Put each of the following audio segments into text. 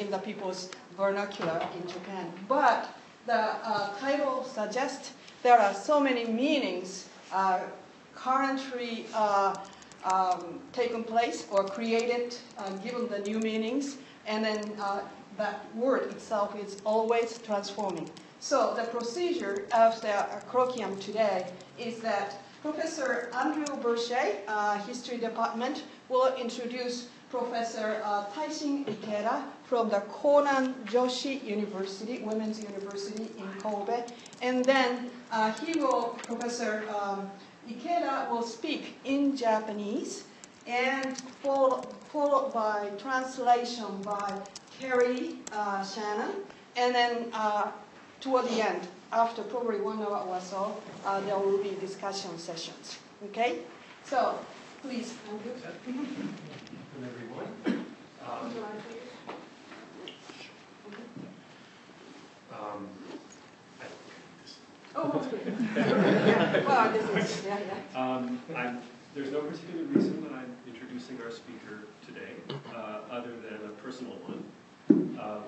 in the people's vernacular in Japan. But the title suggests there are so many meanings currently taken place or created, given the new meanings, and then that word itself is always transforming. So the procedure of the colloquium today is that Professor Andrew Burchey, History Department, will introduce Professor Taishin Ikeda from the Konan Joshi University, Women's University in Kobe. And then Professor Ikeda will speak in Japanese, and followed by translation by Carrie Shannon. And then toward the end, after probably 1 hour or so, there will be discussion sessions. Okay? So, please, Andrew. Welcome, everyone. Well, this is, yeah. There's no particular reason that I'm introducing our speaker today, other than a personal one.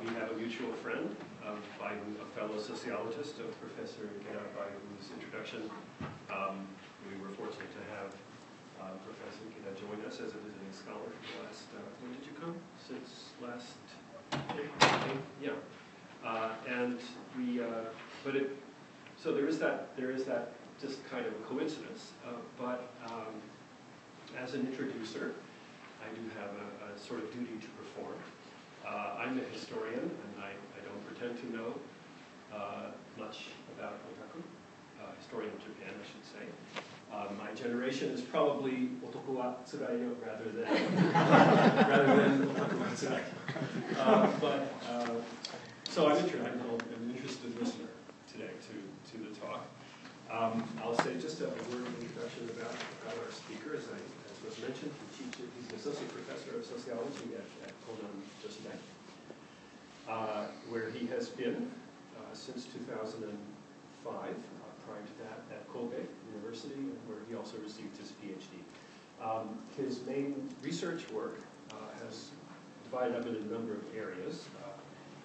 We have a mutual friend, a fellow sociologist, Professor Ikeda, by whose introduction we were fortunate to have Professor Ikeda join us as a visiting scholar for the last, when did you come? Since last April? Yeah. So there is that just kind of coincidence, but as an introducer, I do have a sort of duty to perform. I'm a historian, and I don't pretend to know much about Otaku, historian of Japan, I should say. My generation is probably Otaku wa tsurai yo rather than Otaku wa tsurai. So I'm an interested listener today to the talk. I'll say just a word of introduction about our speaker. As was mentioned, he's an associate professor of sociology at Konan Joshi, where he has been since 2005. Prior to that, at Kobe University, where he also received his PhD. His main research work has divided up into a number of areas.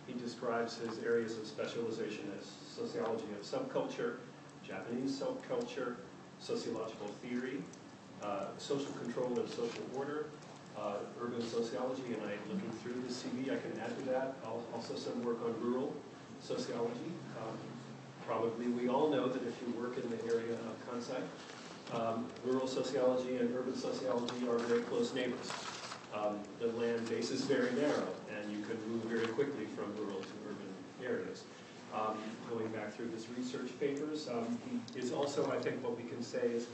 He describes his areas of specialization as sociology of subculture, Japanese subculture, sociological theory, social control and social order, urban sociology, and looking through the CV, I can add to that also some work on rural sociology. Probably we all know that if you work in the area of Kansai, rural sociology and urban sociology are very close neighbors. The land base is very narrow, and you can move very quickly from rural to urban areas. Going back through his research papers, he is also, I think, what we can say is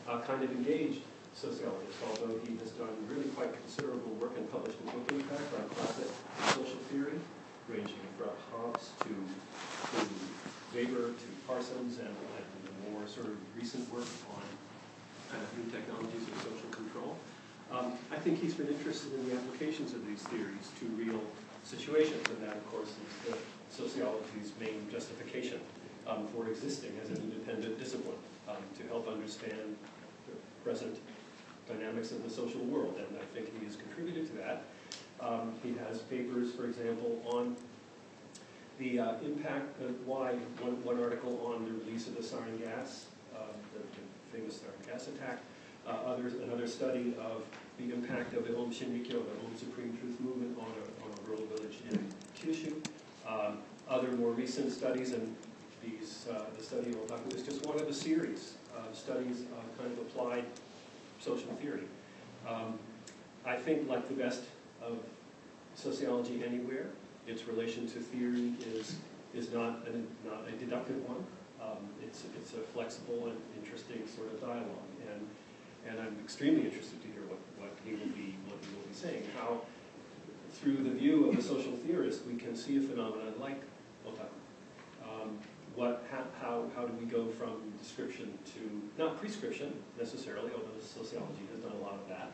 a kind of engaged sociologist, although he has done really quite considerable work and published a book, in fact, on classic social theory, ranging from Hobbes to Weber to Parsons, and the more sort of recent work on new technologies of social control. I think he's been interested in the applications of these theories to real situations, and that, of course, is the sociology's main justification for existing as an independent discipline, to help understand the present dynamics of the social world, and I think he has contributed to that. He has papers, for example, on the impact of one article on the release of the sarin gas, the famous sarin gas attack, another study of the impact of the Om Shinrikyo, the Om Supreme Truth movement on a rural village in Kyushu. Other more recent studies, and the study of Otaku is just one of a series of studies of kind of applied social theory. I think, like the best of sociology anywhere, its relation to theory is not a deductive one. It's a flexible and interesting sort of dialogue, and I'm extremely interested to hear what he will be saying. How, through the view of a social theorist, we can see a phenomenon like Otaku. How do we go from description to, not prescription necessarily, although sociology has done a lot of that,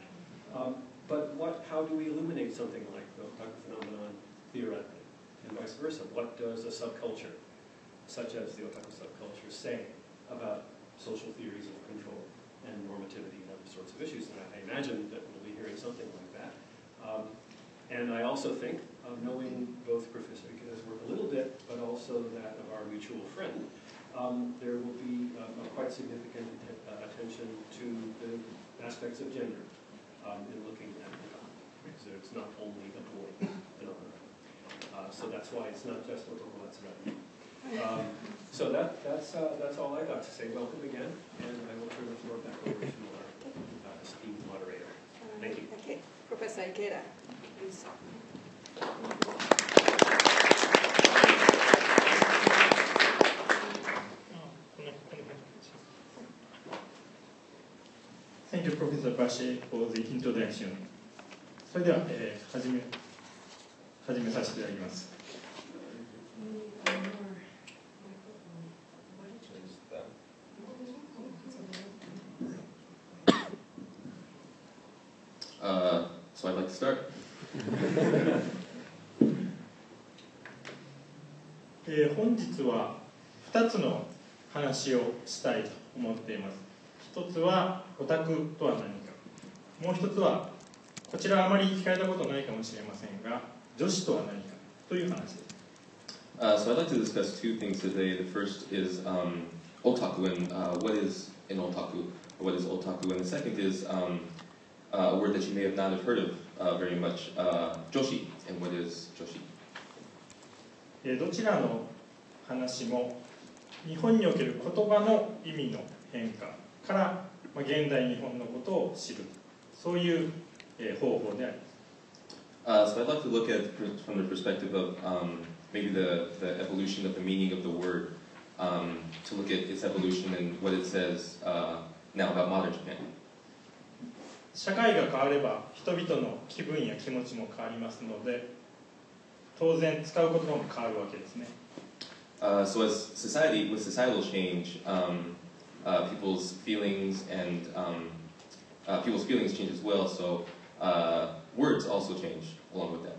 but how do we illuminate something like the Otaku phenomenon theoretically, and vice versa? What does a subculture, such as the Otaku subculture, say about social theories of control and normativity and other sorts of issues? And I imagine that we'll be hearing something like that. And I also think of knowing both Professor Ikeda's work a little bit, but also that of our mutual friend. There will be quite significant attention to the aspects of gender in looking at it. So it's not only a boy phenomenon. So that's why it's not just Otaku Matsuri. So that's all I got to say. Welcome again, and I will turn the floor back over to our esteemed moderator. Thank you. Okay, Professor Ikeda, please. Thank you, Professor Bashi, for the introduction. それでは、始めさせていただきます。So I'd like to start. 本日は2つの話をしたいと思っています。一つはオタクとは何か、もう一つはこちらはあまり聞かれたことないかもしれませんが、女子とは何かという話です。So I'd like to discuss two things today. The first is otaku and what is an otaku, or what is otaku, and the second is a word that you may have not have heard of very much, Joshi, and what is Joshi? どちらの話も日本における言葉の意味の変化から、現代日本のことを知る、そういう方法であります。So I'd like to look at it from the perspective of maybe the evolution of the meaning of the word, to look at its evolution and what it says now about modern Japan. 社会が変われば人々の気分や気持ちも変わりますので、当然使う言葉も変わるわけですね。So as with societal change, people's feelings and people's feelings change as well. So words also change along with that.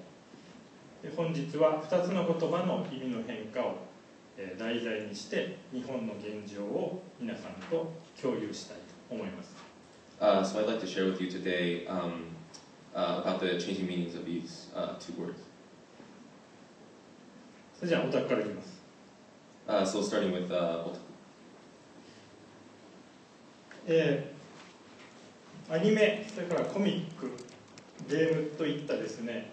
本日は2つの言葉の意味の変化を題材にして日本の現状を皆さんと共有したいと思います。So I'd like to share with you today about the changing meanings of these two words. それじゃあオタクからいきます。So starting with otaku. アニメ、それからコミック、ゲームといったですね、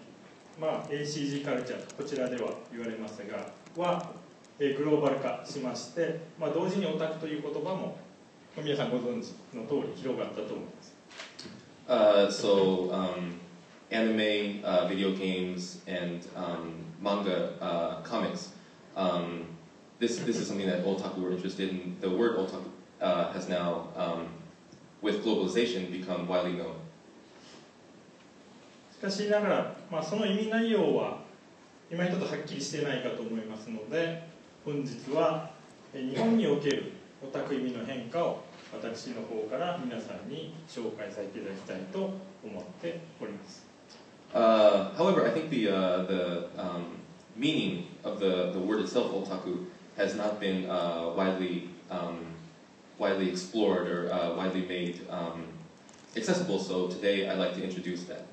ACG カルチャー、こちらでは言われますが、グローバル化しまして、同時にオタクという言葉も皆さんご存知の通り広がったと思います。So anime, video games, and manga, comics. This is something that otaku were interested in. The word otaku has now, with globalization, become widely known. しかしながら、その意味内容は今一つはっきりしてないかと思いますので、本日は日本におけるオタク意味の変化を私の方から皆さんに紹介させていただきたいと思っております。However, I think the meaning of the word itself, otaku, has not been widely explored or widely made accessible. So today, I'd like to introduce that.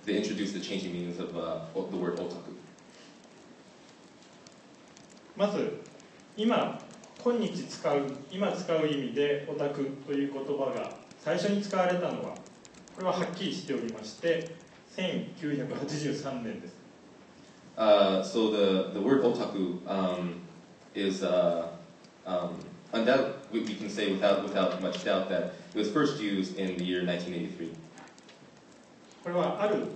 To introduce the changing meanings of the word otaku. まず今使う意味でオタクという言葉が最初に使われたのはこれははっきりしておりまして1983年です。So the word otaku is undoubtedly, we can say without much doubt that it was first used in the year 1983. これはある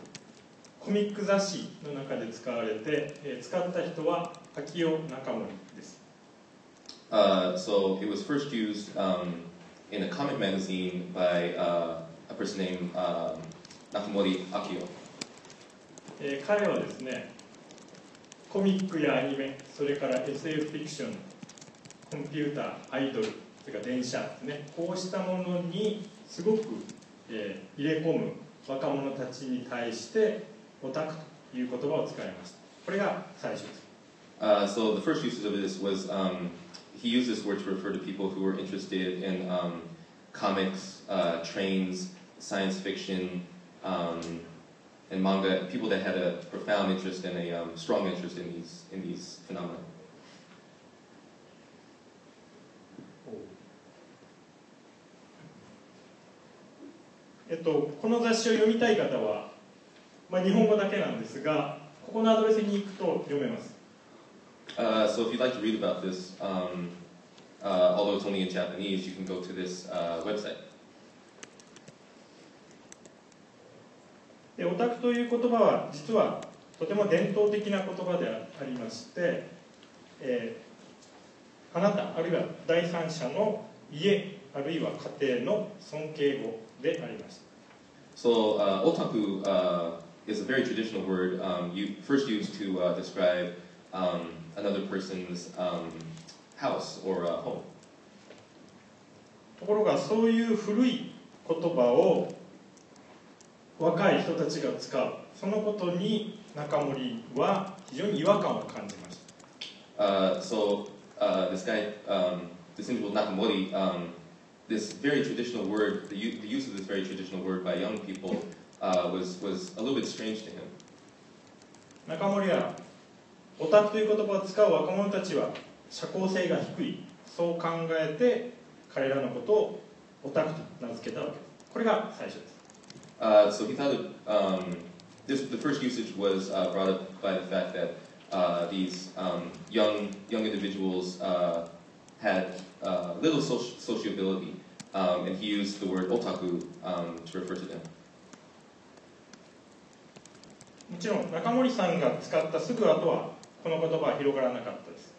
コミック雑誌の中で使われて、使った人は秋尾中森です。So it was first used in a comic magazine by a person named Nakamori Akio. 彼はですね、コミックやアニメ、それから SF フィクション、コンピューター、アイドル、それから電車ですね、こうしたものにすごく、入れ込む若者たちに対してオタクという言葉を使いました。これが最初です。So the first usage of this was he used this word to refer to people who were interested in comics, trains, science fiction, and manga, people that had a profound interest and a strong interest in these phenomena. この雑誌を読みたい方は、日本語だけなんですが、ここのアドレスに行くと読めます。So if you'd like to read about this, although it's only in Japanese, you can go to this website. オタクという言葉は実はとても伝統的な言葉でありまして、あなたあるいは第三者の家あるいは家庭の尊敬語でありました。So otaku is a very traditional word first used to describe another person's house or home. ところがそういう古い言葉を若い人たちが使うそのことに中森は非常に違和感を感じました。So this guy, this individual Nakamori, this very traditional word, the use of this very traditional word by young people was a little bit strange to him. 中森はオタクという言葉を使う若者たちは社交性が低い、そう考えて彼らのことをオタクと名付けたわけです。これが最初です。So he thought the first usage was brought up by the fact that these young individuals had little sociability, and he used the word otaku to refer to them. もちろん中森さんが使ったすぐ後はこの言葉は広がらなかったです。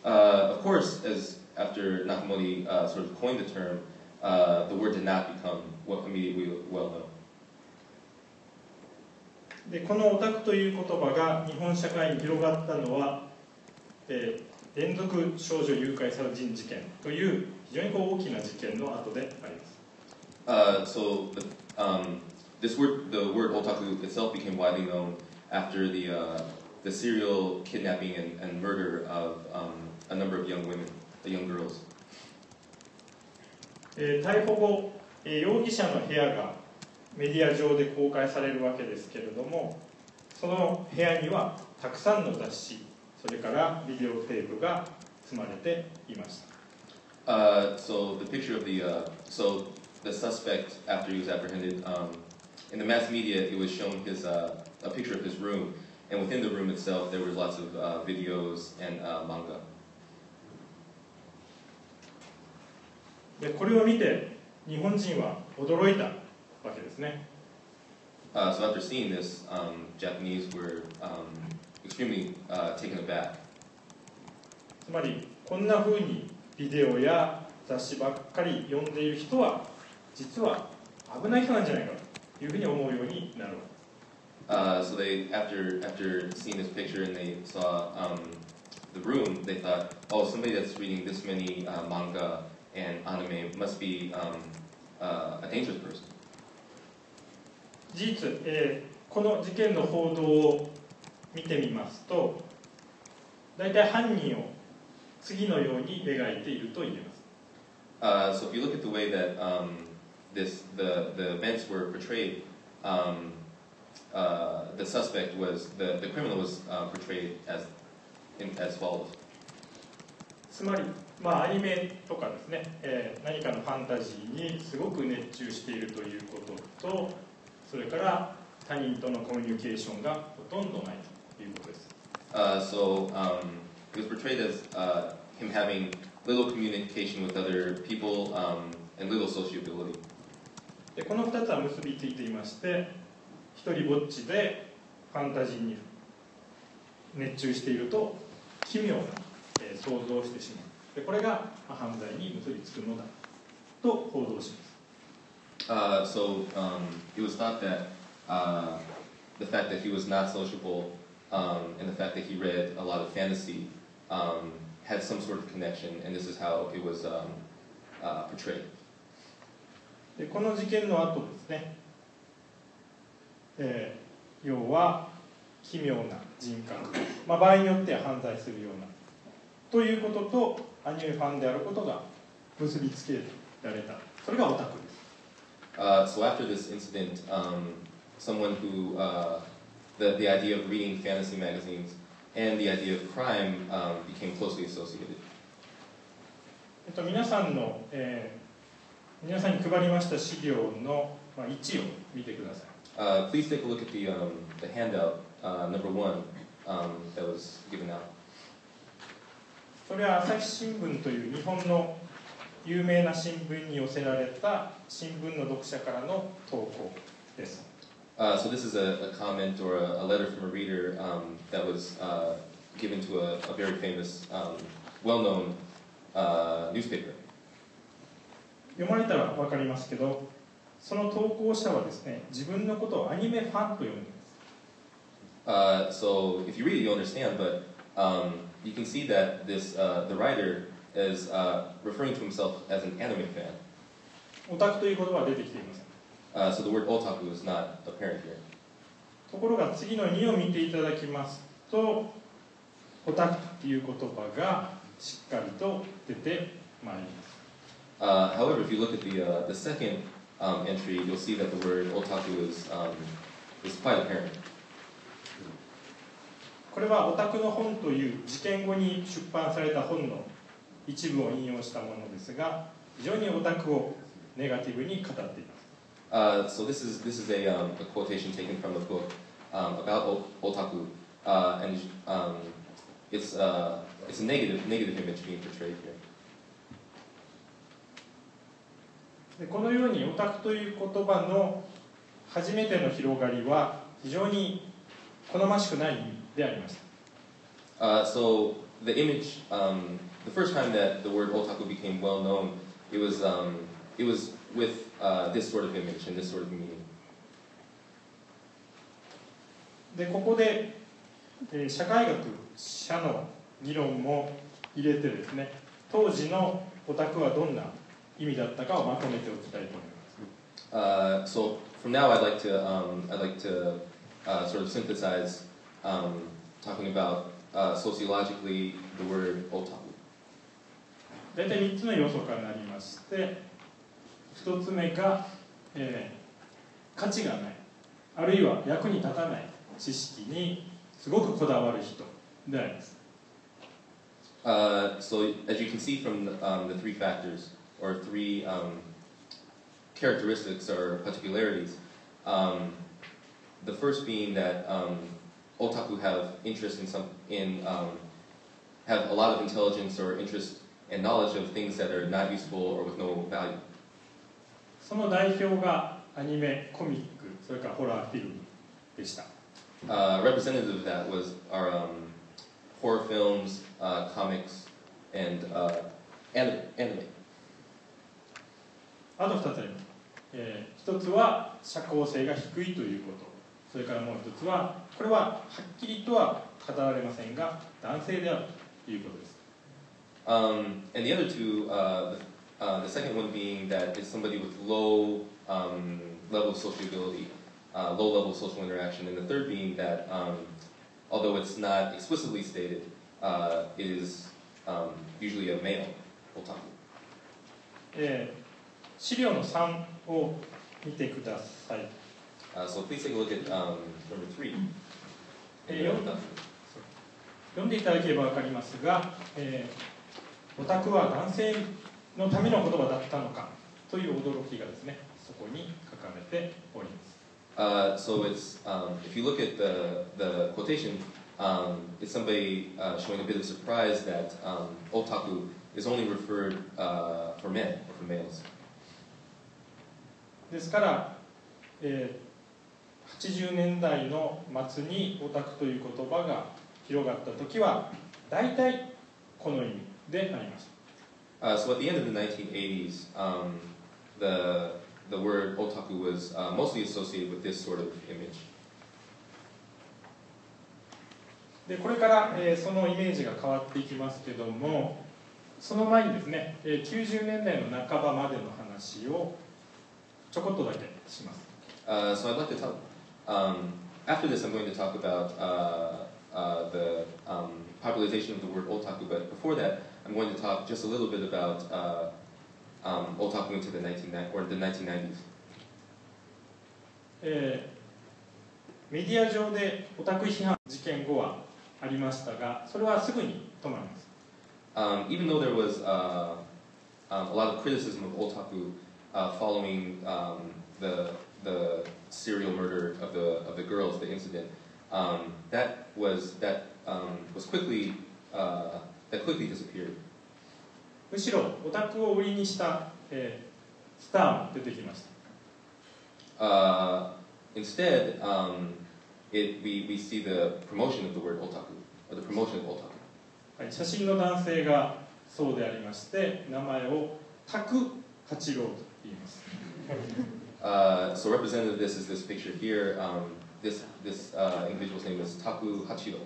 Of course, as after Nakamori sort of coined the term, the word did not become immediately well known. でこのオタクという言葉が日本社会に広がったのは、連続少女誘拐殺人事件という非常に大きな事件の後であります。So the word otaku itself became widely known after the serial kidnapping and murder of a number of young women, young girls. 逮捕後、容疑者の部屋がメディア上で公開されるわけですけれども、その部屋にはたくさんの雑誌、それからビデオテープが積まれていました。So the picture of so the suspect after he was apprehended, in the mass media it was shown a picture of his room, and within the room itself there were lots of videos and manga. でこれを見て日本人は驚いたわけですね。So after seeing this, Japanese were extremely taken aback. つまりこんなふうにビデオや雑誌ばっかり読んでいる人は実は危ない人なんじゃないかというふうに思うようになるわけです。So they after seeing this picture and they saw the room, they thought, oh, somebody that's reading this many manga and anime must be a dangerous person. 事実、この事件の報道を見てみますと、大体犯人を次のように描いていると言えます。So if you look at the way that the events were portrayed, the suspect was the criminal was portrayed as follows. つまり、アニメとかですね、何かのファンタジーにすごく熱中しているということと、それから他人とのコミュニケーションがほとんどないということです。So it was portrayed as him having little communication with other people and little sociability. でこの2つは結びついていまして、一人ぼっちでファンタジーに熱中していると奇妙な想像をしてしまう。でこれが犯罪に結びつくのだと報道します。So it was thought that the fact that he was not sociable and the fact that he read a lot of fantasy had some sort of connection, and this is how it was portrayed. でこの事件の後ですね、要は奇妙な人格、場合によっては犯罪するようなということとアニメファンであることが結びつけられた。それがオタクです。So after this incident, someone who the idea of reading fantasy magazines and the idea of crime became closely associated. 皆さんの、皆さんに配りました資料の、1を見てください。Please take a look at the handout number 1 that was given out. それは朝日新聞という日本の有名な新聞に寄せられた新聞の読者からの投稿です。So this is a comment or a letter from a reader that was given to a very famous, well-known newspaper. 読まれたら分かりますけど、その投稿者はですね、自分のことをアニメファンと呼んでいます。So if you read it, you'll understand, but you can see that this the writer is referring to himself as an anime fan. オタクという言葉は出てきていません。So the word otaku is not apparent here. ところが次の2を見ていただきますと、オタクという言葉がしっかりと出てまいります。However, if you look at the second entry, you'll see that the word otaku is quite apparent. これはオタクの本という事件後に出版された本の一部を引用したものですが、非常にオタクをネガティブに語っています。So this is a quotation taken from a book about otaku, and it's a negative image being portrayed here. でこのようにオタクという言葉の初めての広がりは非常に好ましくない意味でありました。So the image, the first time that the word otaku became well known, it was with this sort of image and this sort of meaning. でここで、社会学者の議論も入れてですね、当時のオタクはどんな意味だったかをまとめておきたいと思います。So from now, I'd like to sort of synthesize talking about sociologically the word otaku. 大体3つの要素からなりまして、1つ目が、価値がない、あるいは役に立たない知識にすごくこだわる人であります。So as you can see from the three factors or three characteristics or particularities, the first being that otaku have interest have a lot of intelligence or interest and knowledge of things that are not useful or with no value. その代表がアニメ、コミック、それからホラーフィルムでした。Representative of that was our horror films, comics, and anime. あと2つあります。1つは社交性が低いということ。それからもう1つは、これははっきりとは語られませんが、男性であるということです。And the other two, the second one being that it's somebody with low level of sociability, low level of social interaction, and the third being that, although it's not explicitly stated, it is usually a male otaku. 資料の3を見てください。So please take a look at number 3. 読んでいただければ分かりますが、オタクは男性のための言葉だったのかという驚きがですね、そこに書かれております。So it's if you look at the quotation, it's somebody showing a bit of surprise that otaku is only referred for men or for males. ですから、80年代の末にオタクという言葉が広がった時は大体この意味でありました。So at the end of the 1980s, the word otaku was mostly associated with this sort of image. でこれから、そのイメージが変わっていきますけども、その前にですね、90年代の半ばまでの話をちょこっとだけします。So I'd like to talk. After this, I'm going to talk about the popularization of the word otaku. But before that, I'm going to talk just a little bit about otaku into the 1990s. メディア上でオタク批判事件後はありましたが、それはすぐに止まります。Even though there was a lot of criticism of otaku following the serial murder of the girls, the incident, that quickly disappeared. むしろオタクを売りにした、スターも出てきました。Instead, we see the promotion of the word otaku, or the promotion of otaku. はい、写真の男性がそうでありまして、名前をタク八郎と言います。So representative of this is this picture here. This individual's name is Taku Hachiro.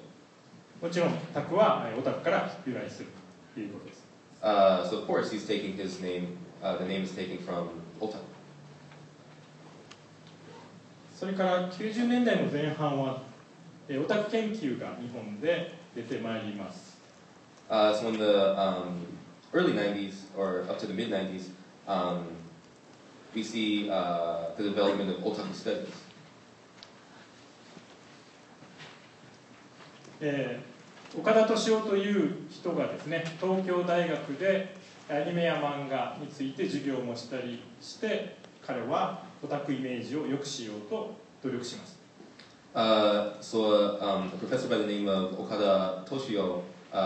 もちろんタクはオタクから由来するということです。So of course he's taking his name. The name is taken from otaku. それから90年代の前半はオタク研究が日本で出てまいります。So in the early 90s or up to the mid 90s, we see the development of otaku studies. 岡田敏夫という人がですね、東京大学でアニメや漫画について授業もしたりして、彼はオタクイメージを良くしようと努力します。So a professor by the name of Okada Toshio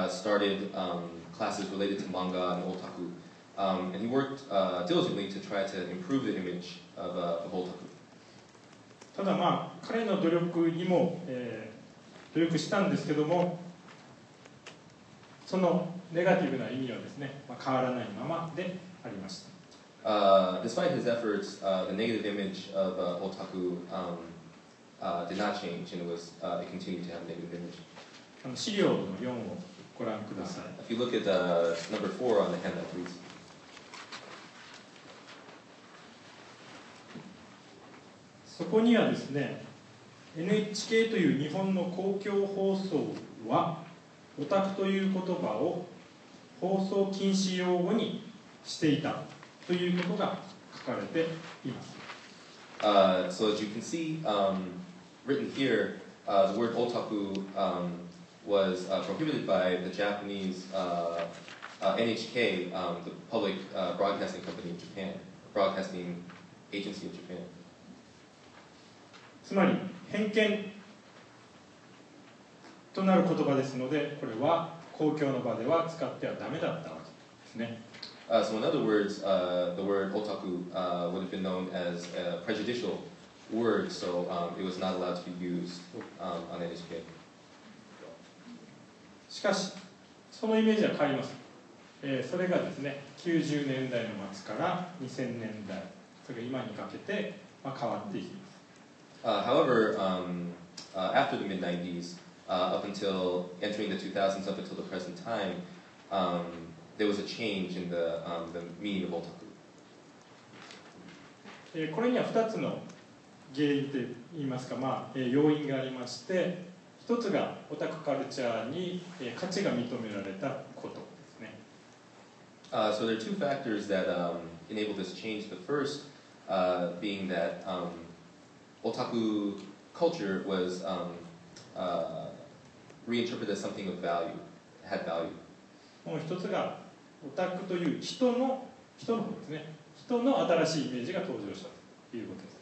started classes related to manga and otaku, and he worked diligently to try to improve the image of otaku. ただまあ彼の努力にも、努力したんですけども、そのネガティブな意味はですね、変わらないままでありました。Despite his efforts, the negative image of otaku did not change, and it continued to have a negative image. 資料の4をご覧ください。If you look at number 4 on the handout, please. そこにはですね、NHK という日本の公共放送はオタクという言葉を放送禁止用語にしていたということが書かれています。So as you can see, written here, the word otaku was prohibited by the Japanese NHK, the public broadcasting company in Japan, broadcasting agency of Japan. つまり偏見となる言葉ですので、これは公共の場では使ってはダメだったわけですね。So in other words, the word otaku would have been known as a prejudicial word, so it was not allowed to be used on NHK. しかし、そのイメージは変わります。それがですね、90年代の末から2000年代、それが今にかけて、変わっていきます。However, after the mid-90s, up until entering the 2000s, up until the present time, there was a change in the meaning of otaku. これには2つの原因といいますか、要因がありまして、一つがオタクカルチャーに価値が認められたことですね。So there are two factors that enable this change. The first being that otaku culture was reinterpreted as something of value, had value. もう一つがオタクという人の方ですね。人の新しいイメージが登場したということです。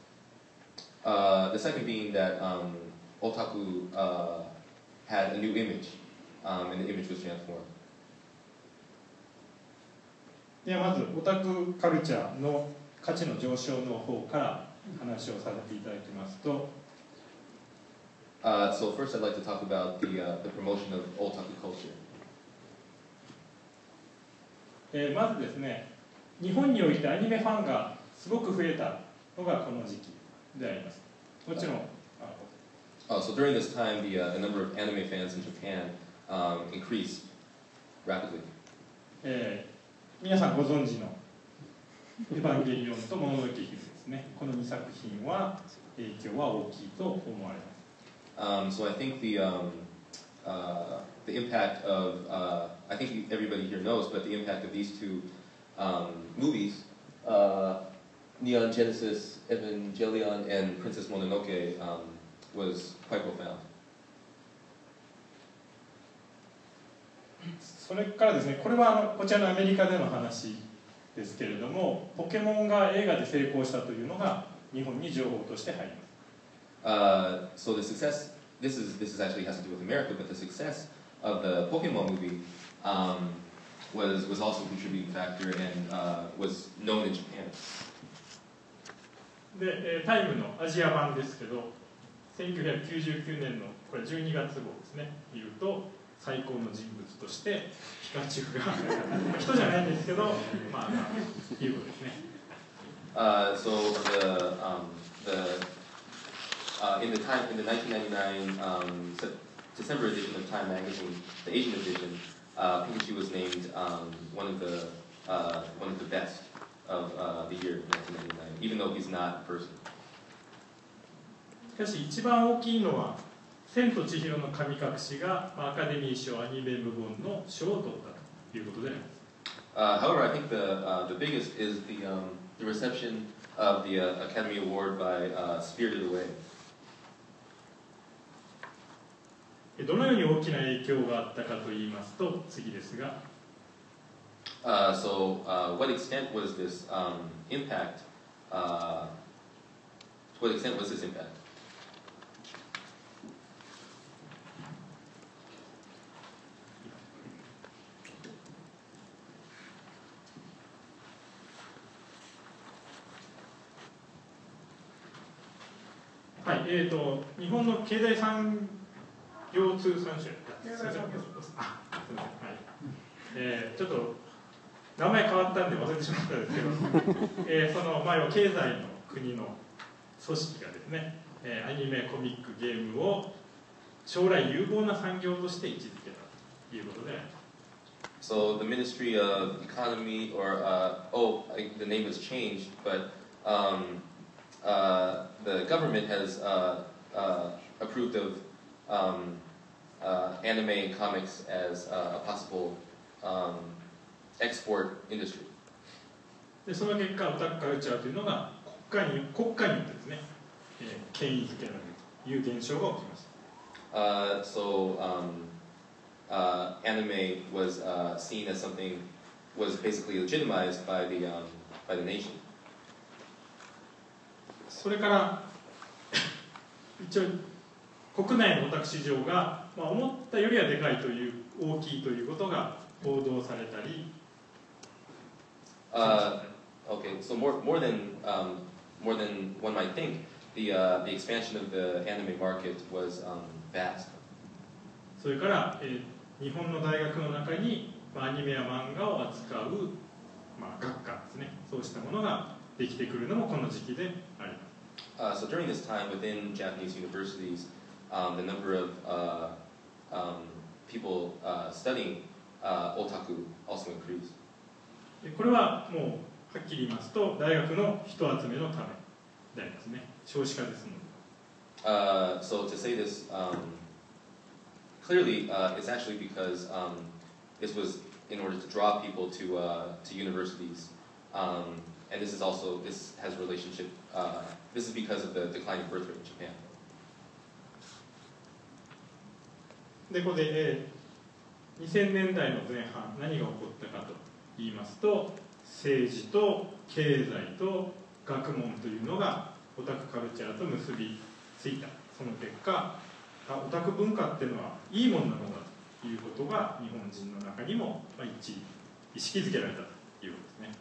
The second being that otaku had a new image, and the image was transformed. ではまずオタクカルチャーの価値の上昇の方から話をさせていただきますと、So first I'd like to talk about the promotion of otaku culture. まずですね、日本においてアニメファンがすごく増えたのがこの時期であります。もちろん。So during this time, the number of anime fans in Japan increased rapidly. 皆さんご存知の「エヴァンゲリオン」と「もののけ姫」ですね。この2作品は影響は大きいと思われます。So I think the impact of I think everybody here knows, but the impact of these two movies, Neon Genesis Evangelion and Princess Mononoke, was quite profound. それからですね、これはこちらのアメリカでの話ですけれども、ポケモンが映画で成功したというのが日本に情報として入ります。So the success, this is actually has to do with America, but the success of the Pokemon movie was also a contributing factor and was known in Japan. で、タイムのアジア版ですけど、1999年のこれ12月号ですね、見ると最高の人物としてピカチュウが人じゃないんですけど、まあいうことですね。So in the 1999 December edition of Time magazine, the Asian edition, Pikachu was named one of the best of the year 1999, even though he's not a person. しかし一番大きいのは千と千尋の神隠しがアカデミー賞アニメ部門の賞を取ったということであります。However, I think the biggest is the reception of the Academy Award by Spirited Away. どのように大きな影響があったかといいますと、次ですが。So, what extent was this impact? To what extent was this impact? はい、日本の経済産業通産省、ちょっと名前変わったんで忘れてしまったんですけど、その前は経済の国の組織がですね、アニメ、コミック、ゲームを将来有望な産業として位置づけたということであります。So the Ministry of Economy, or the name has changed, but the government has approved of anime and comics as a possible export industry. でその結果、オタクカルチャーというのが国家によってですね、権威づけられるという現象が起きました。So anime was seen as something was basically legitimized by the nation. それから一応国内のオタク市場が、思ったよりはでかいという大きいということが報道されたり。Okay, so more than one might think, the expansion of the anime market was vast. それから、日本の大学の中に、アニメや漫画を扱う、学科ですね、そうしたものができてくるのもこの時期であります。So during this time within Japanese universities, the number of people studying otaku also increased. これはもうはっきり言いますと大学の人集めのためでありますね。少子化ですので。So to say this clearly, it's actually because this was in order to draw people to universities, and this has relationship. This is because of the declining birth rate in Japan. でここで、2000年代の前半何が起こったかと言いますと、政治と経済と学問というのがオタクカルチャーと結びついた。その結果、オタク文化っていうのはいいものなのだということが日本人の中にも一致意識づけられたということですね。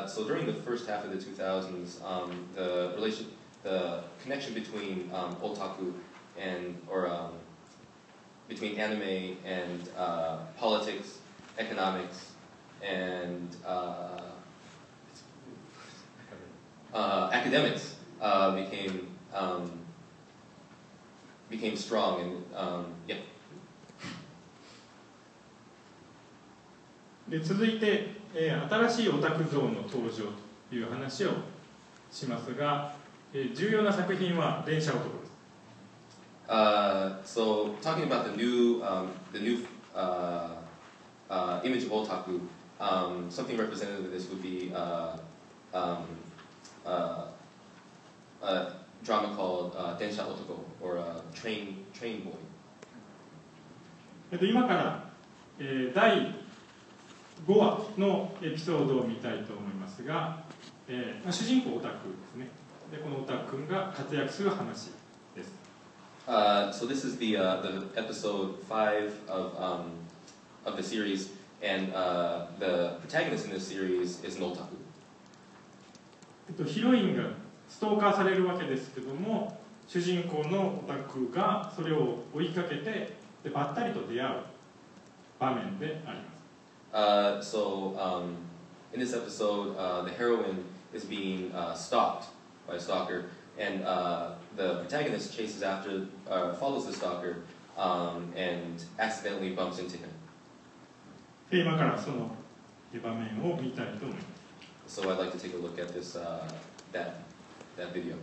So during the first half of the 2000s, the connection between otaku between anime and politics, economics, and academics became strong, and yeah. で続いて、新しいオタク像の登場という話をしますが、重要な作品は電車男です。So talking about the new image of otaku, something representative of this would be drama called Densha Otoko, or Train Boy. 今から、第5話のエピソードを見たいと思いますが、主人公オタクですね。でこのオタク君が活躍する話です。So this is the episode 5 of the series, and the protagonist in this series is an otaku. ヒロインがストーカーされるわけですけども、主人公のオタクがそれを追いかけてでばったりと出会う場面であります。In this episode, the heroine is being stalked by a stalker, and the protagonist chases after, follows the stalker, and accidentally bumps into him. で今からその場面を見たいと思います。So I'd like to take a look at this that video.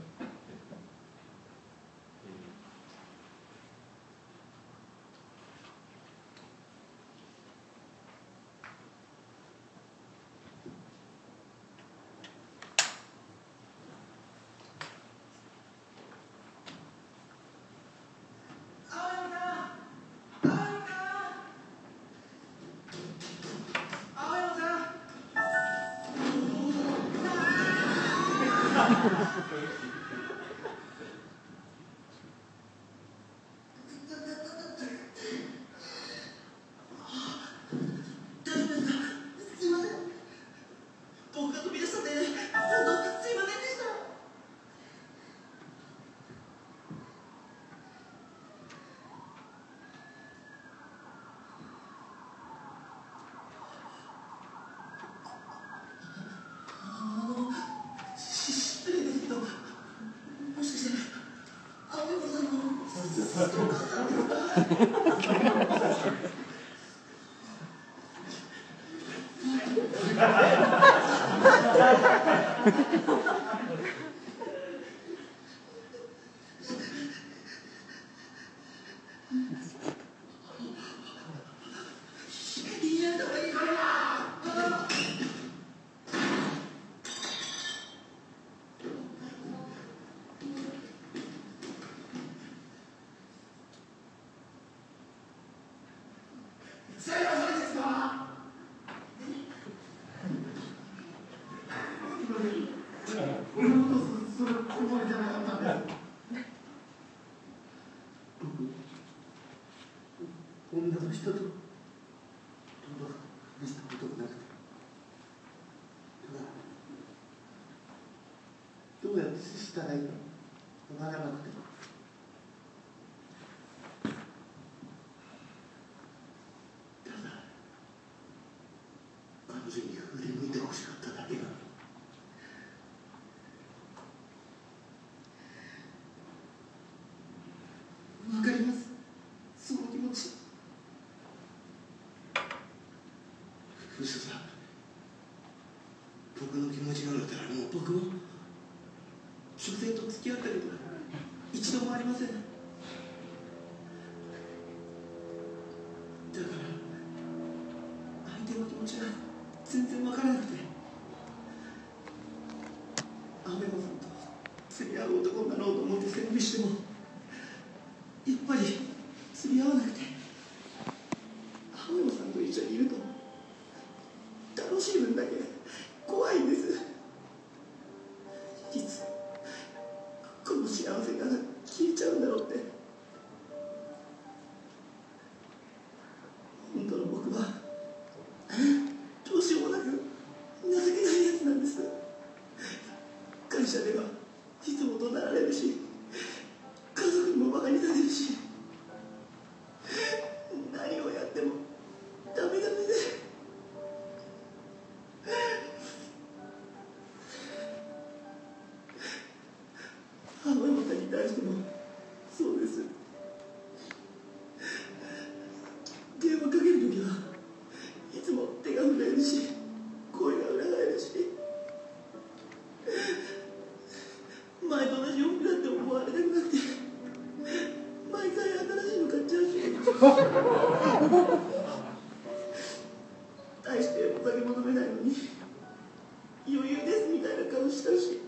人と話したことがなくて、どうやって接したらいいのかわからなくて、ただ彼女に振り向いてほしかっただけなの。わかります、その気持ち。嘘さ、僕の気持ちなんだったらもう僕も女性と付き合ったことは一度もありません。だから相手の気持ちが全然わからなくて、雨野さんと釣り合う男になろうと思って背伸びしてもやっぱり釣り合わなくて、雨野さんと一緒にいると楽しい分だけ怖いんです。いつこの幸せが消えちゃうんだろうって。本当の僕はどうしようもなく情けないやつなんです。会社ではいつも怒鳴られるし、家族にもバカにされるし、何をやってもダメダメで、青山さんに対してもそうです。電話かけるときはいつも手が震えるし、声が裏返るし、前と同じ洋服だって思われたくなくて毎回新しいの買っちゃうし、大してお酒も飲めないのに余裕ですみたいな顔しちゃうし、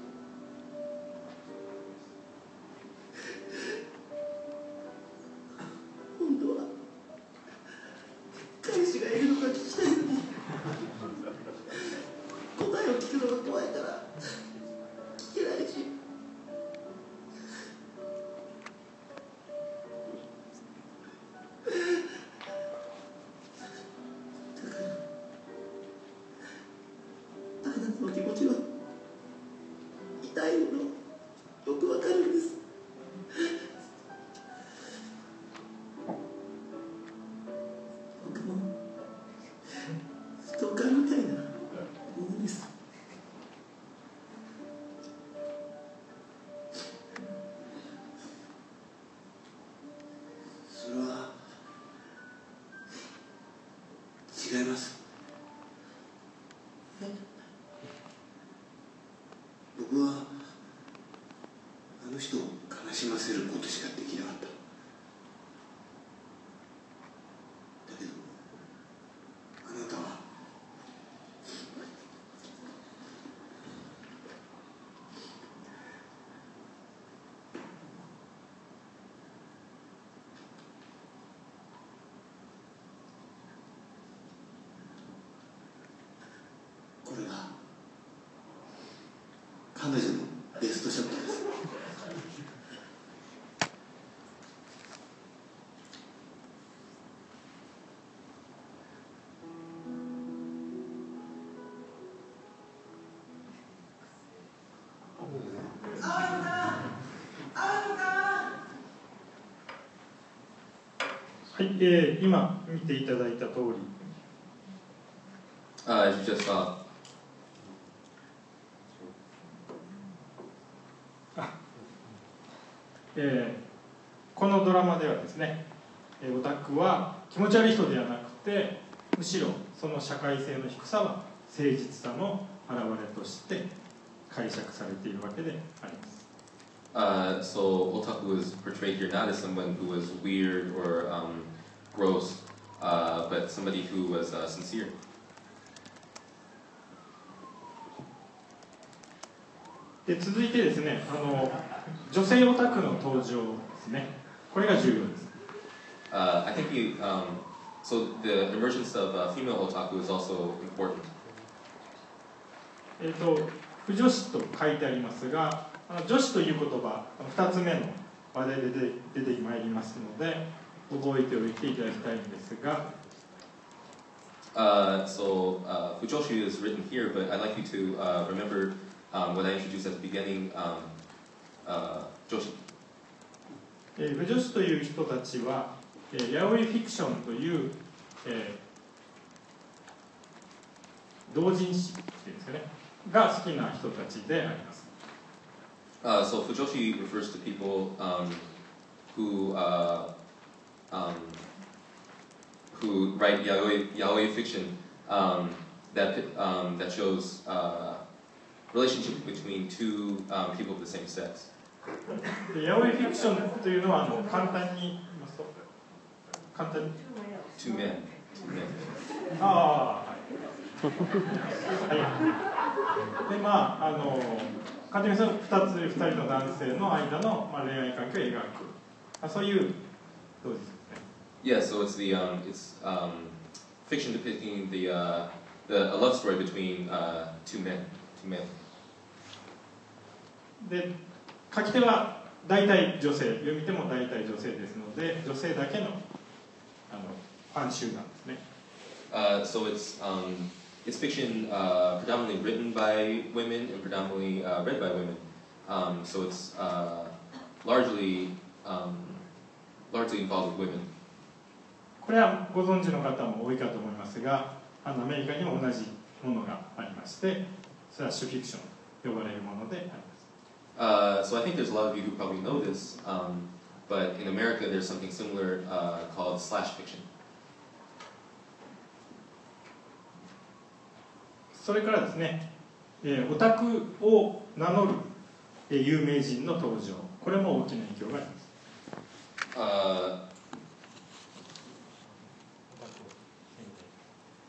しませることしかできなかった。だけどあなたはこれが彼女のベストショットです。はい、今見ていただいた通り、As you just saw, このドラマではですね、オタクは気持ち悪い人ではなくて、むしろその社会性の低さは誠実さの表れとして解釈されているわけであります。So Otaku is portrayed here not as someone who was weird or gross, but somebody who was sincere. で続いてですね、女性オタクの登場ですね。これが重要です。I think so the emergence of female otaku is also important. 不女子と書いてありますが、女子という言葉、2つ目の話題で出てまいりますので、覚えておいていただきたいんですが、So Fujoshi is written here, but I'd like you to remember what I introduced at the beginning, Joshi. 不女子という人たちは、ヤオイフィクションという、同人誌っていうんですかね、が好きな人たちであります。So Fujoshi refers to people who write yaoi fiction that shows relationship between two people of the same sex. ヤオイフィクションというのは簡単に言いますと、簡単に Two men. はい。で簡単に言うと2人の男性の間の恋愛関係を描く、そういう同時ですね。Yeah, so it's fiction depicting a love story between two men. で書き手は大体女性、読み手も大体女性ですので、女性だけのファン集団ですね。So it's fiction predominantly written by women and predominantly read by women. So it's largely involved with women. これはご存知の方も多いかと思いますが、アメリカにも同じものがありまして、スラッシュフィクションと呼ばれるものであります。So I think there's a lot of you who probably know this, but in America there's something similar called slash fiction. それからですね、オタクを名乗る有名人の登場、これも大きな影響があります。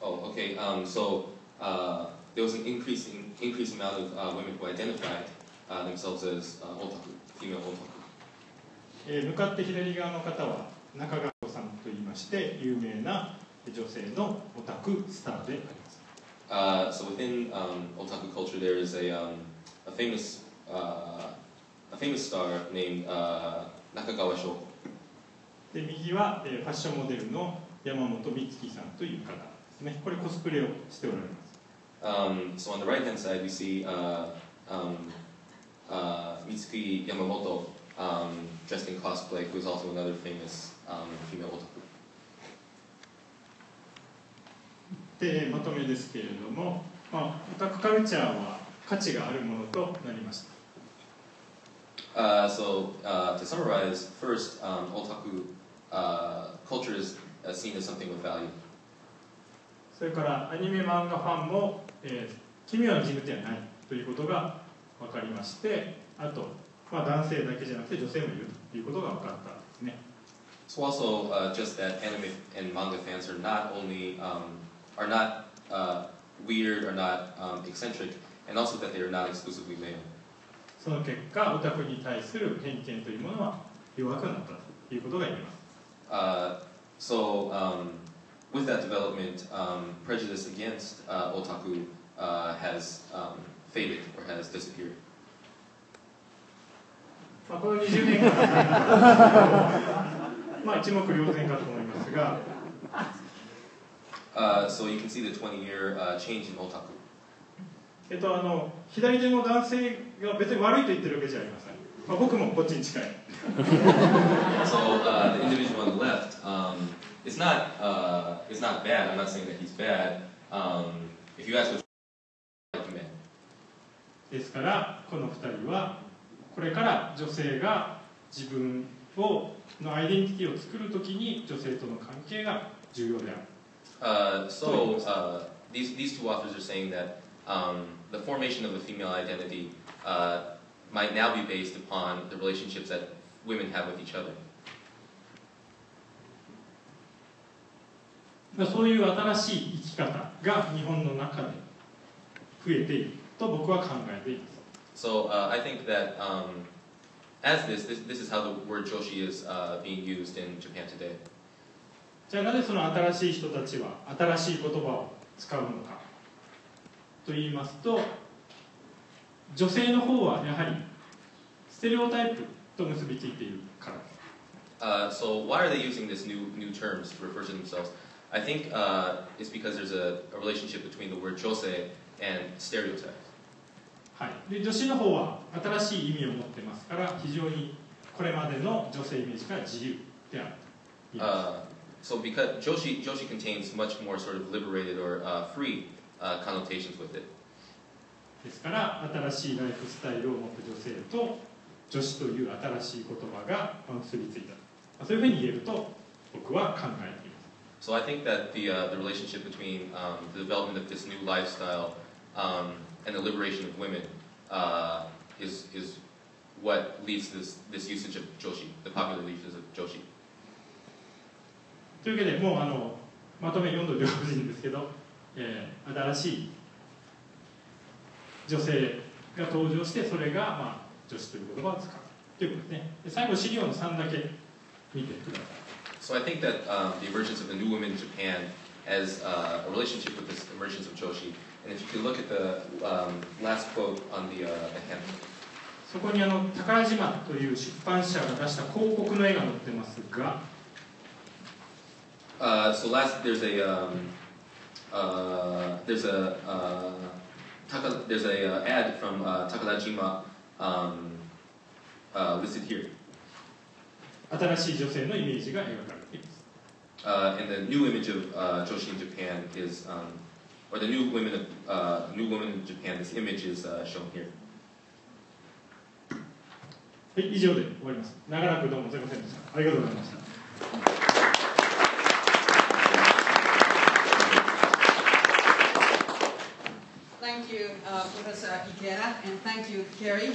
Oh, okay. So there was an increasing amount of women who identified themselves as otaku, female otaku. 向かって左側の方は中川さんといいまして有名な女性のオタクスターであります。So within otaku culture, there is a famous star named Nakagawa Shoko. で右はファッションモデルの山本美月さんという方ですね。これコスプレをしておられます。So on the right hand side, we see Mitsuki Yamamoto dressed in cosplay, who is also another famous female otaku. でまとめですけれども、オタクカルチャーは価値があるものとなりました。So to summarize, first, otaku culture is seen as something with value. それからアニメ漫画ファンも、奇妙な人物ではないということが分かりまして、あとまあ、男性だけじゃなくて女性もいるということが分かったんですね。So also, just that anime and manga fans are not only weird or not eccentric, and also that they are not exclusively male. その結果、オタクに対する偏見というものは弱くなったということが言えます。So, with that development, prejudice against otaku has faded or has disappeared. まあ、この20年間まあ一目瞭然かと思いますが、So you can see the 20-year change in otaku. 左手の男性が別に悪いと言ってるわけじゃありません。まあ、僕もこっちに近い。So the individual on the left, it's not bad. I'm not saying that he's bad. If you ask what like men. ですからこの2人はこれから女性が自分のアイデンティティを作るときに女性との関係が重要である。So these two authors are saying that the formation of a female identity might now be based upon the relationships that women have with each other. そういう新しい生き方が日本の中で増えていると僕は考えています。So I think that as this is how the word Joshi is being used in Japan today. じゃあなぜその新しい人たちは新しい言葉を使うのかと言いますと、女性の方はやはりステレオタイプと結びついているからです。So why are they using this new terms to refer to themselves? I think it's because there's a relationship between the word jose and stereotypes. はい、で女子の方は新しい意味を持ってますから非常にこれまでの女性イメージが自由であると言います。So because Joshi contains much more sort of liberated or free connotations with it. ですから新しいライフスタイルを持った女性と女子という新しい言葉が結びついた、そういうふうに言えると僕は考えています。So I think that the relationship between the development of this new lifestyle and the liberation of women is what leads to this usage of Joshi, the popular usage of Joshi. というわけでもうまとめ読んどいてほしいんですけど、新しい女性が登場してそれが、女子という言葉を使うということですね。で最後資料の3だけ見てください。So I think that the emergence of the new women in Japan has a relationship with this emergence of Joshi. And if you could look at the last quote on the handbook. そこに宝島という出版社が出した広告の絵が載ってますが、So last there's a ad from Takarajima listed here. 新しい女性のイメージが描かれています。And the new image of Joshi in Japan is, or the new women in Japan. This image is shown here. はい、以上で終わります。長らくどうもすみませんでした。ありがとうございました。Thank you, Professor Ikeda, and thank you, Kerry.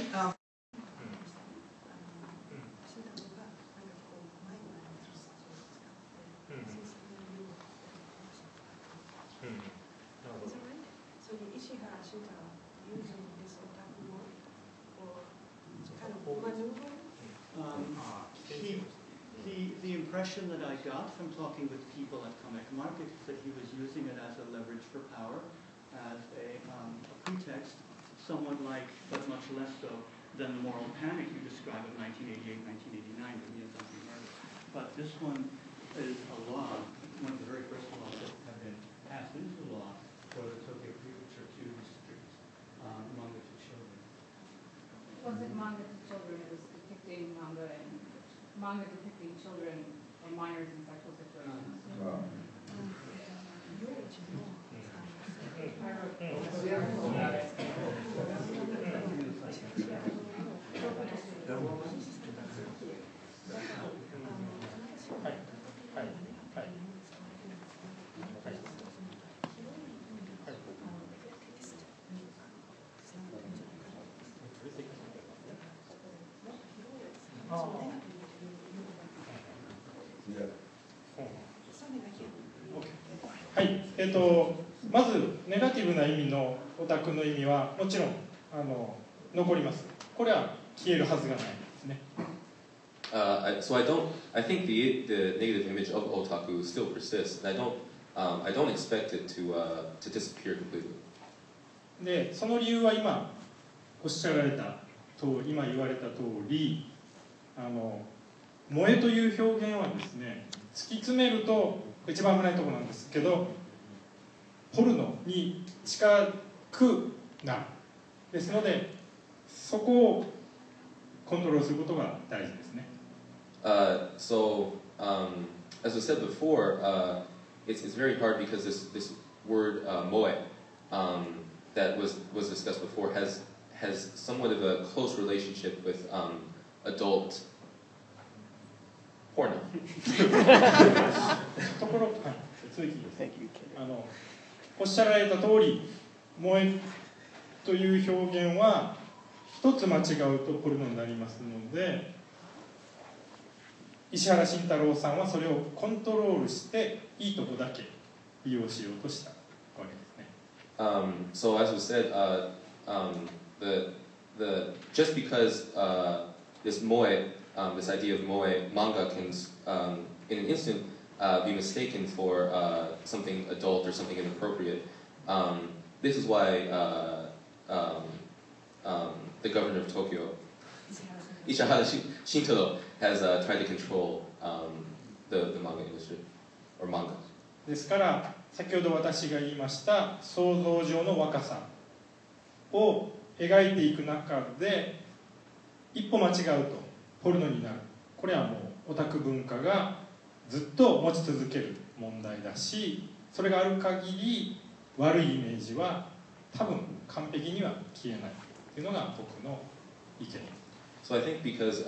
So the Ishihara shooter using this otaku word or kind of maneuver? The impression that I got from talking with people at Comic Market is that he was using it as a leverage for power, as a pretext, somewhat like, but much less so, than the moral panic you describe of 1988, 1989, that Miyazaki murder. But this one is a law, one of the very first laws that have been passed into law for the Tokyo Prefecture to distribute manga to children. It wasn't manga to children, it was depicting manga depicting children or minors in sexual situations. Wow. まずネガティブな意味のオタクの意味はもちろん残ります。これは消えるはずがないですね。So I think the negative image of otaku still persists, and I don't expect it to disappear completely. で、その理由は今言われた通り、萌えという表現はですね、突き詰めると一番危ないところなんですけど、ポルノに近くなる。ですので、そこをコントロールすることが大事ですね。So as I said before, it's very hard because this word moe that was discussed before has somewhat of a close relationship with adult porno. ところ、続きです。おっしゃられた通り、萌えという表現は一つ間違うとポルノになりますので、石原慎太郎さんはそれをコントロールしていいとこだけ利用しようとしたわけですね。So as was said, just because this moe, this idea of moe manga can, in an instant, be mistaken for something adult or something inappropriate. This is why the governor of Tokyo, Ishihara Shintaro, has tried to control the manga industry, or manga. ですから先ほど私が言いました想像上の若さを描いていく中で一歩間違うとポルノになる。これはもうオタク文化がずっと持ち続ける問題だし、それがある限り悪いイメージは多分完璧には消えないというのが僕の意見。So I think because,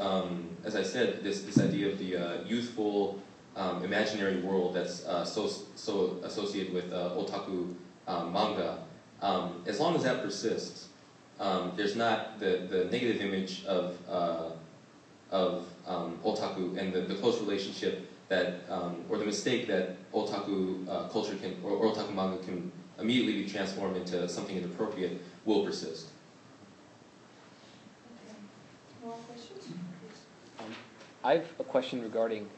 as I said, this idea of the youthful, imaginary world that's so associated with otaku manga, as long as that persists, there's not the negative image of otaku and the close relationship that, or the mistake that otaku culture can, or otaku manga can immediately be transformed into something inappropriate will persist. More questions? I have a question regarding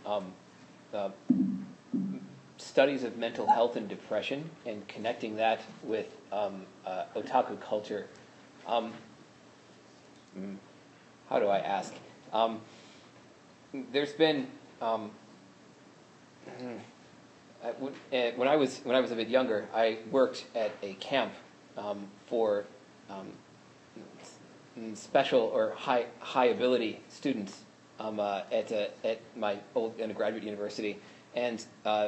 studies of mental health and depression and connecting that with otaku culture. How do I ask? There's been when I was a bit younger, I worked at a camp for special or high ability students at my old undergraduate university, and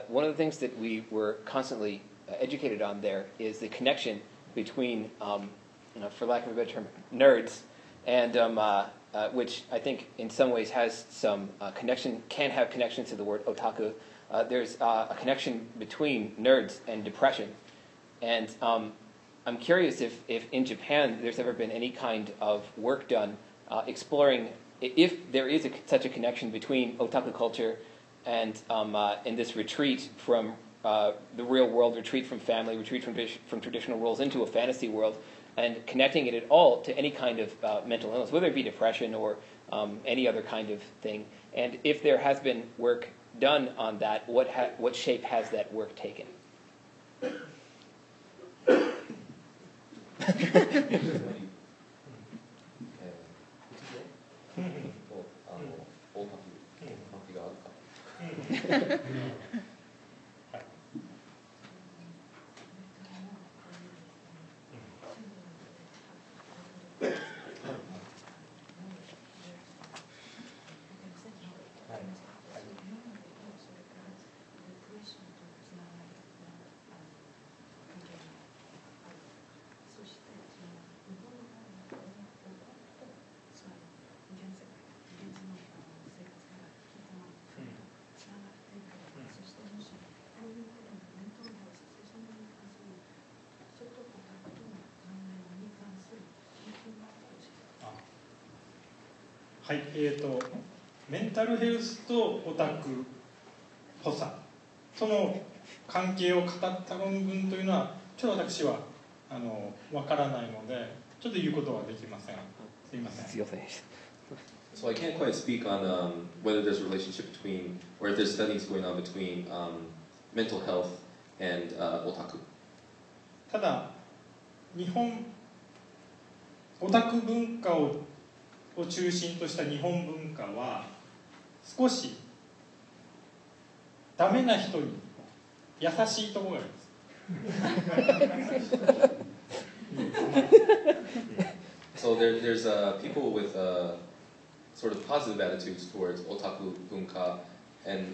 one of the things that we were constantly educated on there is the connection between, for lack of a better term, nerds, and which I think in some ways has some connection, can have connection to the word otaku. There's a connection between nerds and depression, and I'm curious if in Japan there's ever been any kind of work done exploring if there is such a connection between otaku culture and this retreat from the real world, retreat from family, retreat from traditional roles into a fantasy world, and connecting it at all to any kind of mental illness, whether it be depression or any other kind of thing. And if there has been work done on that, what shape has that work taken? はい、メンタルヘルスとオタクっぽさ、その関係を語った論文というのはちょっと私はわからないのでちょっと言うことはできません。すいません。So I can't quite speak on whether there's a relationship between, or if there's studies going on between mental health and otaku. ただオタク文化を中心とした日本文化は少しダメな人に優しいところがあります。So there's people with sort of positive attitudes towards otaku bunka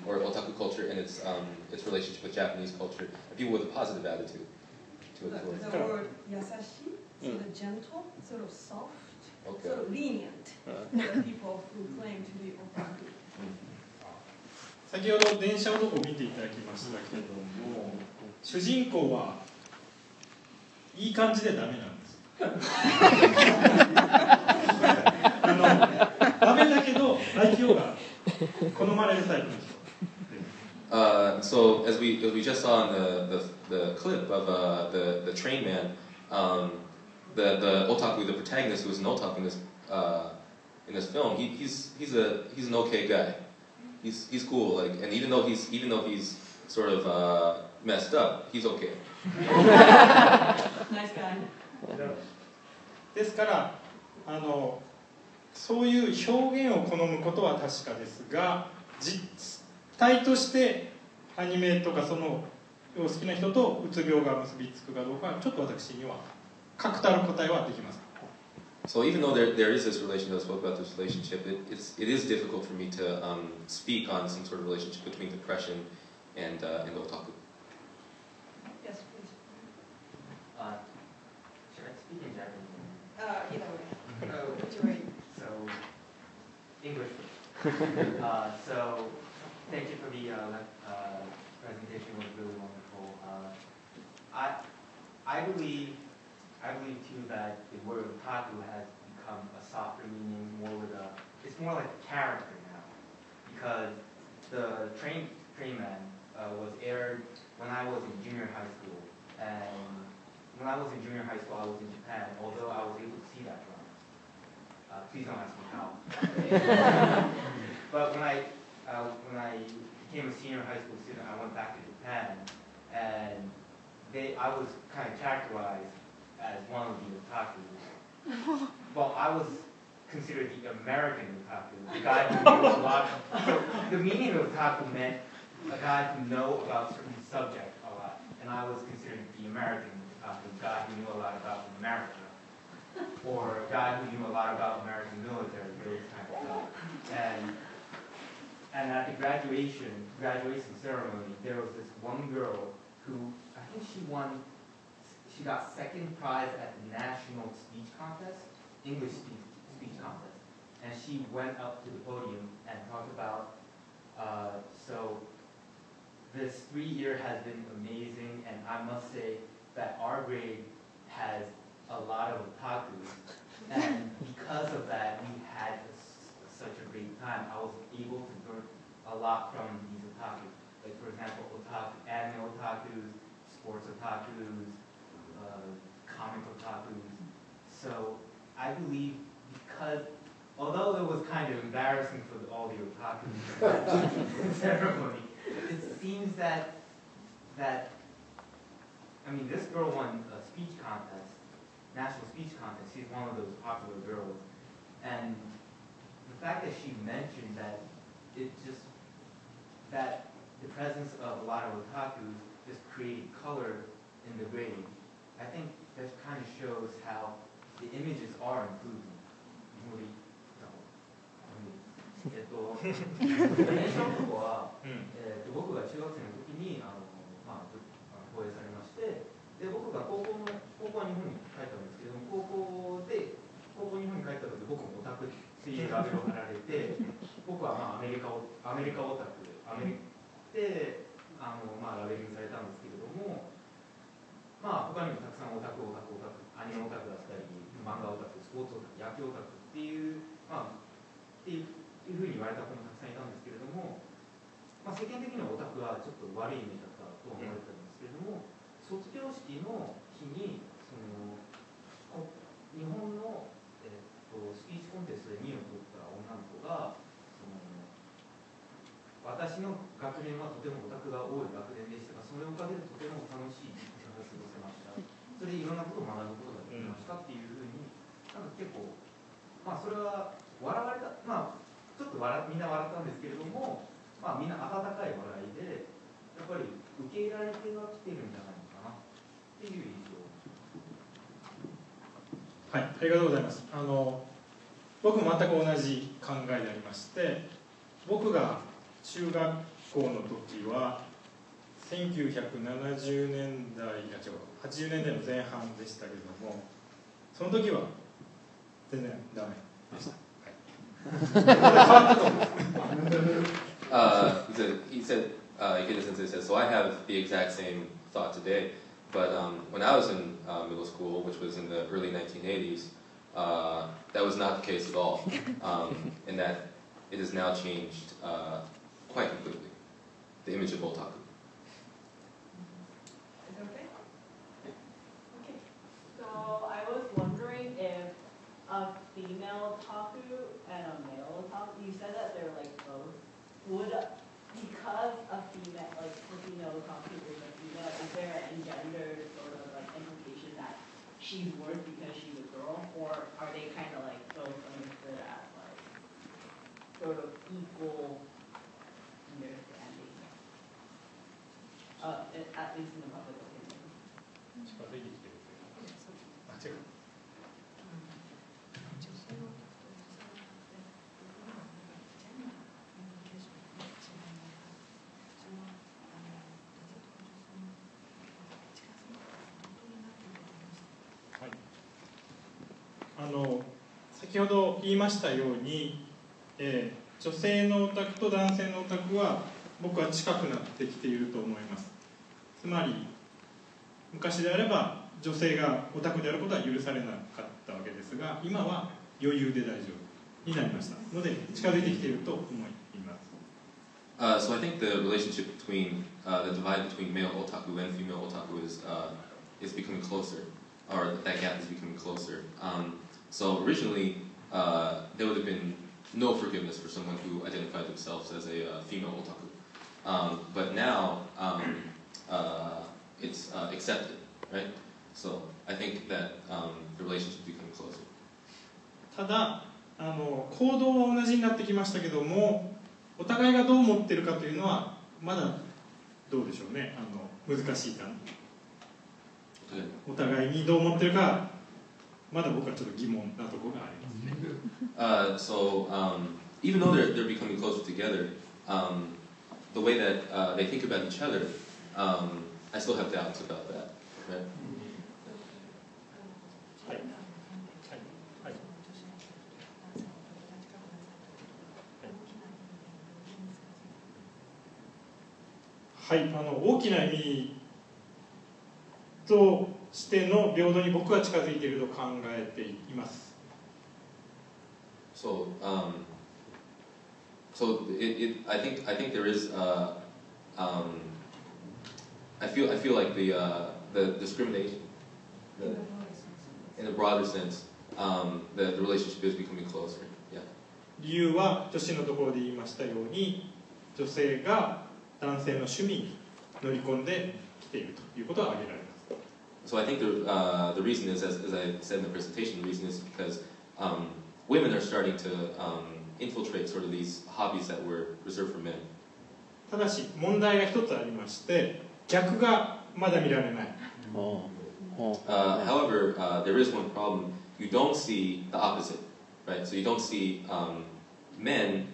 or otaku culture and its relationship with Japanese culture, and people with a positive attitude to it towards. The word yasashi, sort of gentle, sort of soft, Okay. sort of lenient for people who claim to be otaku. 先ほど電車男を見ていただきましたけれども、主人公はいい感じでダメなんです。ダメだけど愛嬌が好まれるタイプの人。So as we just saw in the clip of the train man, the otaku, the protagonist who is an otaku in this film, he's an okay guy. He's cool, like, and even though he's sort of messed up, he's okay. Nice guy. ですからそういう表現を好むことは確かですが、実態としてアニメとかその好きな人とうつ病が結びつくかどうかちょっと私には確たる答えはできません。So even though there is this relation, I spoke about this relationship, it is difficult for me to speak on some sort of relationship between depression and otaku. Yes, please. Should I speak in Japanese? Either way. Which way? So, English first. So, thank you for the presentation. It was really wonderful. I believe too that the word otaku has become a softer meaning, it's more like a character now, because the Train Man was aired when I was in junior high school, and when I was in junior high school I was in Japan, although I was able to see that drama. Please don't ask me how. But when I became a senior high school student, I went back to Japan, and I was kind of characterized as one of the otakus. Well, I was considered the American otaku, the guy who knew a lot. So the meaning of otaku meant a guy who knows about certain subject a lot, and I was considered the American otaku, a guy who knew a lot about America, or a guy who knew a lot about American military, those kind of stuff. And at the graduation ceremony, there was this one girl who, I think she got second prize at the national speech contest, English speech contest. And she went up to the podium and talked about, so this 3 year has been amazing, and I must say that our grade has a lot of otakus, and because of that, we had such a great time. I was able to learn a lot from these otakus. Like, for example, anime otakus, sports otakus, comic otakus. So I believe because, although it was kind of embarrassing for all the otakus in the ceremony, it seems that I mean, this girl won a speech contest, national speech contest. She's one of those popular girls, and the fact that she mentioned that that the presence of a lot of otakus just created color in the grade, I think that kind of shows how the images are improving. 電車男は、僕が中学生の時に放映されまして、で僕が高校は日本に帰ったんですけども、高校日本に帰った時僕もオタクっていうラベルを貼られて、僕はアメリカオタクでラベルにされたんですけれども、他にもたくさんオタク、アニメオタクだったり、漫画オタク、スポーツオタク、野球オタクっていうふうに言われた子もたくさんいたんですけれども、世間的にはオタクはちょっと悪いイメージだったと思われたんですけれども、卒業式の日に日本の、スピーチコンテストで2位を取った女の子が私の学年はとてもオタクが多い学年でしたが、そのおかげでとても楽しい時間が過ごせました。それでいろんなことを学ぶことができましたっていうふうに、なんか結構、まあそれは笑われた、まあちょっとみんな笑ったんですけれども、まあみんな温かい笑いで、やっぱり受け入れられてはきてるんじゃないのかなっていう印象。はい、ありがとうございます。僕も全く同じ考えでありまして、僕が中学校の時は1970年代、80年代の前半でしたけれども、その時は全然ダメでした。Ikeda Sensei says, so I have the exact same thought today, but when I was in middle school, which was in the early 1980s, that was not the case at all, and that it has now changed quite completely, the image of otaku. Is it okay? Okay. So I was wondering if a female otaku and a male otaku, you said that they're like both, would, because a female, like the female otaku is a female, is there an gendered sort of like implication that she's worse because she's a girl, or are they kind of like both understood as like sort of equal understanding, at least in the public opinion? 近づいてきてる。あ、違う。先ほど言いましたように、女性のオタクと男性のオタクは僕は近くなってきていると思います。つまり昔であれば女性がオタクであることは許されなかったわけですが、今は余裕で大丈夫になりましたので近づいてきていると思います。So I think the relationship between the divide between male otaku and female otaku is becoming closer, or that gap is becoming closer. So originally, there would have been no forgiveness for someone who identified themselves as a female otaku. But now, it's accepted, right? So I think that the relationship is becoming closer. ただ行動は同じになってきましたけども、お互いがどう思っているかというのはまだどうでしょうね、難しいかな。お互いにどう思っているかまだ僕はちょっと疑問なところがありますね。So even though they're becoming closer together, the way that they think about each other, I still have doubts about that, right? はい。はい、大きな意味としての平等に僕は近づいていると考えています。So, I think there is. I feel like the discrimination, in a broader sense, the relationship is becoming closer. Yeah. 理由は女子のところで言いましたように、女性が男性の趣味に乗り込んできているということが挙げられます。So I think the reason is, as I said in the presentation, the reason is because women are starting to infiltrate sort of these hobbies that were reserved for men. ただし問題が一つありまして、逆がまだ見られない。However, there is one problem. You don't see the opposite, right? So you don't see men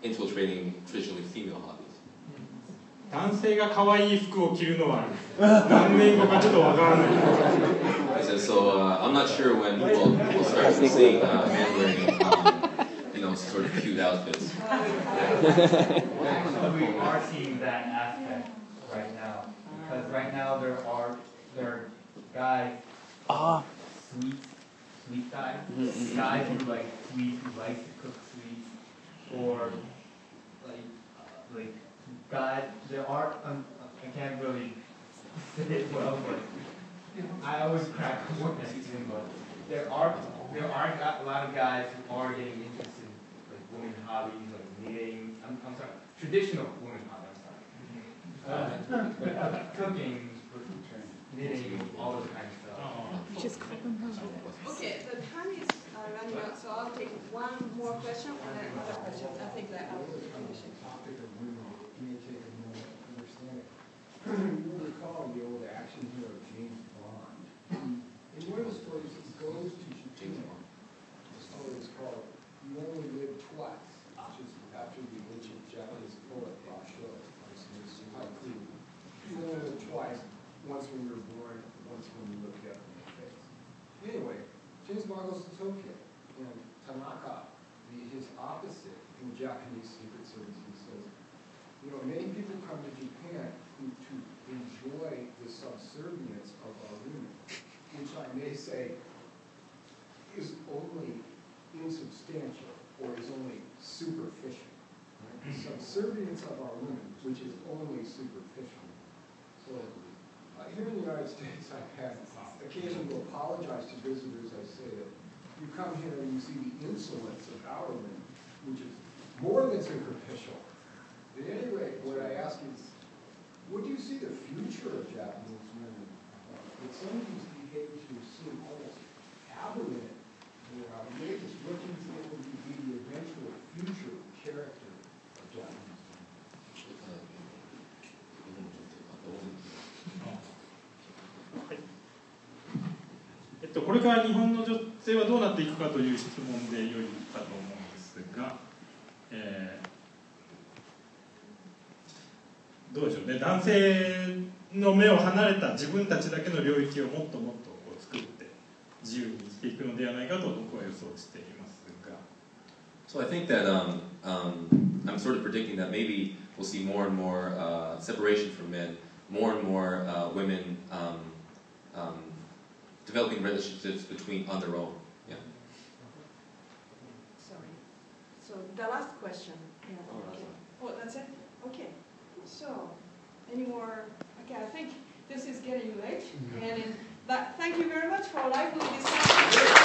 infiltrating traditionally female hobbies. 男性が可愛い服を着るのは何年後かちょっとわからない。So I'm not sure when we'll start seeing men wearing, sort of cute outfits. We are seeing that aspect right now, because right now there are guys, sweet guys, guys who like sweets, who like to cook sweets, or like guys. There are can't really say it well, but I always crack more messaging, but there aren't a lot of guys who are getting interested in like women hobbies, like knitting. I'm sorry, traditional women hobbies. I'm sorry, cooking, knitting, all those kind of stuff. Okay, the time is running out, so I'll take one more question and then another question. I think that I will finish it. Topic of women may take a moment to understand it. You will recall the old action hero James Bond. In one of the stories, he goes to Japan. The story is called "You Only Live Twice," which is after the ancient Japanese poet Basho, his haiku. You only live twice, once when you were born, once when you look death in the face. Anyway, James Bond goes to Tokyo, and Tanaka, his opposite in Japanese Secret Service, he says, you know, many people come to Japan to enjoy the subservience of our women, which I may say is only insubstantial or is only superficial. Right? The subservience of our women, which is only superficial. So here in the United States, I've had occasion to apologize to visitors. I say that you come here and you see the insolence of our women, which is more than superficial. At any rate, what I ask is, what do you see the future of Japanese women? With some of these behaviors seem almost aberrant or outrageous. What do you think will be the eventual future character of Japanese women? これから日本の女性はどうなっていくかという質問で良いかと思うんですが、どうでしょうね、男性の目を離れた自分たちだけの領域をもっともっとこう作って自由に生きていくのではないかと僕は予想していますが。So I think that I'm sort of predicting that maybe we'll see more and more separation from men, more and more women developing relationships on their own. Yeah. Sorry. So the last question. Yeah. Okay. Oh, that's it? Okay. So, any more? Okay, I think this is getting late. And thank you very much for lively discussion.